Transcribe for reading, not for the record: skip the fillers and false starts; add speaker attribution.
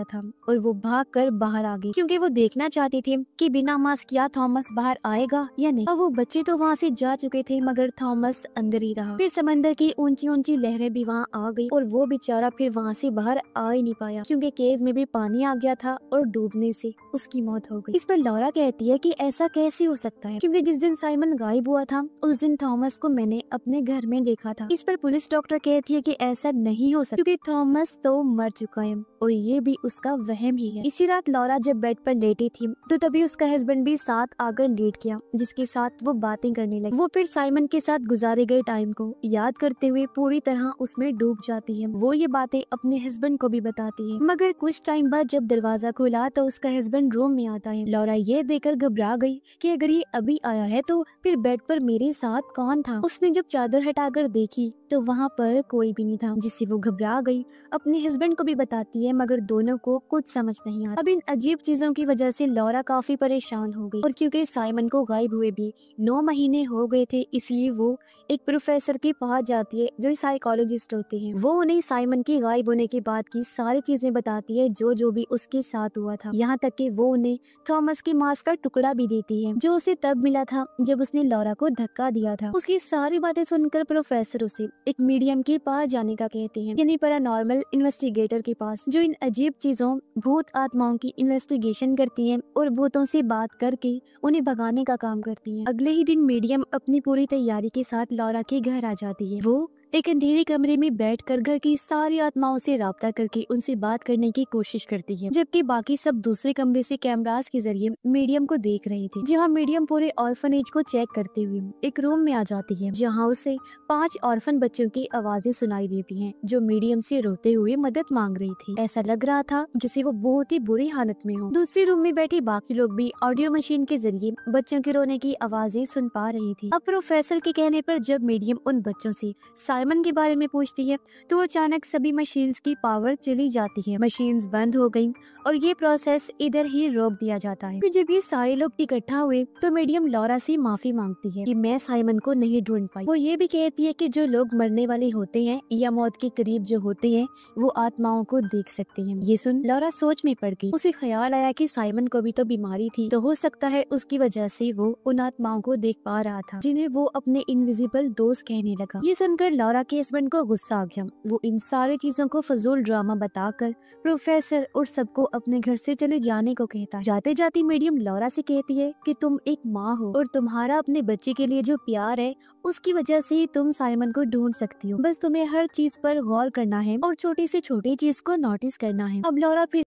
Speaker 1: था और वो भागकर बाहर आ गई क्योंकि वो देखना चाहती थी कि बिना मास्क किया थॉमस बाहर आएगा या नहीं। अब वो बच्चे तो वहाँ से जा चुके थे मगर थॉमस अंदर ही रहा। फिर समंदर की ऊंची ऊंची लहरें भी वहाँ आ गई और वो बेचारा फिर वहाँ से बाहर आ ही नहीं पाया क्योंकि केव में भी पानी आ गया था और डूबने से उसकी मौत हो गई। इस पर लॉरा कहती है कि ऐसा कैसे हो सकता है क्योंकि जिस दिन साइमन गायब हुआ था उस दिन थॉमस को मैंने अपने घर में देखा था। इस पर पुलिस डॉक्टर कहती है कि ऐसा नहीं हो सकता क्योंकि थॉमस तो मर चुका है और ये भी उसका वहम ही है। इसी रात लॉरा जब बेड पर लेटी थी तो तभी उसका हस्बैंड भी साथ आकर लेट गया जिसके साथ वो बातें करने लगी। वो फिर साइमन के साथ गुजारे गए टाइम को याद करते हुए पूरी तरह उसमें डूब जाती है। वो ये बातें अपने हस्बैंड को भी बताती है मगर कुछ टाइम बाद जब दरवाजा खुला तो उसका हस्बैंड रूम में आता है। लॉरा ये देखकर घबरा गई कि अगर ये अभी आया है तो फिर बेड पर मेरे साथ कौन था। उसने जब चादर हटाकर देखी तो वहाँ पर कोई भी नहीं था जिससे वो घबरा गई। अपने हस्बैंड को भी बताती है मगर दोनों को कुछ समझ नहीं आता। अब इन अजीब चीजों की वजह से लॉरा काफी परेशान हो गई और क्योंकि साइमन को गायब हुए भी 9 महीने हो गए थे इसलिए वो एक प्रोफेसर के पास जाती है जो साइकोलॉजिस्ट होते हैं। वो उन्हें साइमन की गायब होने के बाद की सारी चीजें बताती है जो भी उसके साथ हुआ था। यहाँ तक कि वो उन्हें थॉमस की मास्क का टुकड़ा भी देती है जो उसे तब मिला था जब उसने लॉरा को धक्का दिया था। उसकी सारी बातें सुनकर प्रोफेसर उसे एक मीडियम के पास जाने का कहते हैं यानी पैरानॉर्मल इन्वेस्टिगेटर के पास जो इन अजीब चीजों भूत आत्माओं की इन्वेस्टिगेशन करती है और भूतों से बात करके उन्हें भगाने का काम करती है। अगले ही दिन मीडियम अपनी पूरी तैयारी के साथ लॉरा के घर आ जाती है। वो एक अंधेरे कमरे में बैठकर घर की सारी आत्माओं से राब्ता करके उनसे बात करने की कोशिश करती है जबकि बाकी सब दूसरे कमरे से कैमरास के जरिए मीडियम को देख रहे थे। जहां मीडियम पूरे ऑर्फनेज को चेक करते हुए एक रूम में आ जाती है जहां उसे 5 ऑर्फन बच्चों की आवाजें सुनाई देती हैं जो मीडियम से रोते हुए मदद मांग रही थी। ऐसा लग रहा था जैसे वो बहुत ही बुरी हालत में हो। दूसरे रूम में बैठे बाकी लोग भी ऑडियो मशीन के जरिए बच्चों के रोने की आवाजें सुन पा रही थी। अब प्रोफेसर के कहने पर जब मीडियम उन बच्चों से साइमन के बारे में पूछती है तो अचानक सभी मशीन्स की पावर चली जाती है। मशीन्स बंद हो गयी और ये प्रोसेस इधर ही रोक दिया जाता है। फिर जब ये सारे लोग इकट्ठा हुए तो मीडियम लॉरा से माफी मांगती है कि मैं साइमन को नहीं ढूंढ पाई। वो ये भी कहती है कि जो लोग मरने वाले होते हैं या मौत के करीब जो होते हैं वो आत्माओं को देख सकते हैं। ये सुन लॉरा सोच में पड़ गई। उसे ख्याल आया कि साइमन को भी तो बीमारी थी तो हो सकता है उसकी वजह से वो उन आत्माओं को देख पा रहा था जिन्हें वो अपने इनविजिबल दोस्त कहने लगा। ये सुनकर लॉरा के हस्बैंड को गुस्सा आ गया। वो इन सारी चीजों को फजूल ड्रामा बताकर प्रोफेसर और सबको अपने घर से चले जाने को कहता है। जाते जाते मीडियम लॉरा से कहती है कि तुम एक माँ हो और तुम्हारा अपने बच्चे के लिए जो प्यार है उसकी वजह से ही तुम साइमन को ढूंढ सकती हो। बस तुम्हें हर चीज पर गौर करना है और छोटी से छोटी चीज को नोटिस करना है। अब लॉरा फिर